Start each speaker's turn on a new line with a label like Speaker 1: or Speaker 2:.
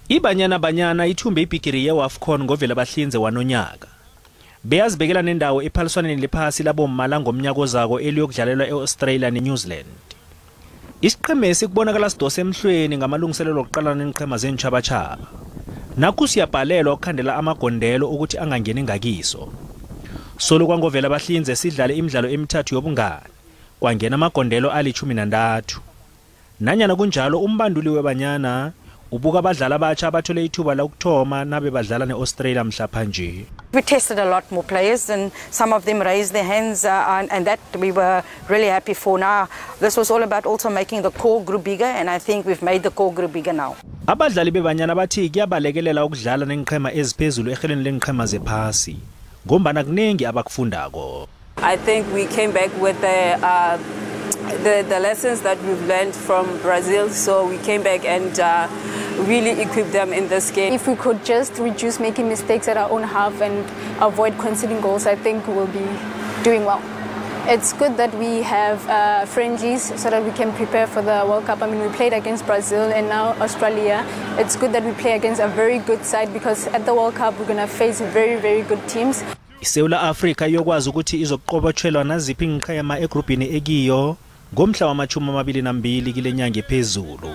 Speaker 1: Banyana ithumbe ibhigiri yeWAFCON ngovela bahlinze wanonyaka. Beyazibekela nendawo ephaliswaneni lephasi labomma langomnyaka ozako eliyokudlalelwa eAustralia neNew Zealand. Isiqhema esikubonakala sidose emhlweni ngamalungiselelo okuqalana neziqhema zentshabachaba. Nakho siyabhalelwa ukukhandela amagondelo ukuthi angangeni ngakiso. Solo kwangovela bahlinze sidlale imidlalo emithathu yobungane. Kwangena amagondelo ali-13. Nanyana kunjalo umbanduli weBanyana ubuka abadlali abatsha abathole ithuba lokuthoma nabe badlala neAustralia mhlapha nje.
Speaker 2: We tested a lot more players and some of them raised their hands and that we were really happy for. Now this was all about also making the core group bigger and I think we've made the core group bigger now.
Speaker 1: Abadlali beBanyana bathi kuyabalekelela ukudlala neziqhema eziphezulu eheleni leziqhema zephasi ngombana kunengi abakufundako.
Speaker 3: I think we came back with the lessons that we've learned from Brazil, so we came back and really equipped them in this game.
Speaker 4: If we could just reduce making mistakes at our own half and avoid conceding goals, I think we'll be doing well. It's good that we have friendlies so that we can prepare for the World Cup. I mean, we played against Brazil and now Australia. It's good that we play against a very good side because at the World Cup we're going to face very, very good teams.
Speaker 1: ISewula Afrikha yokwazi ukuthi izoqobotshelwa naziphi iziqhema egrupini ekiyo ngomhla wama-22 kile nyanga ephezulu.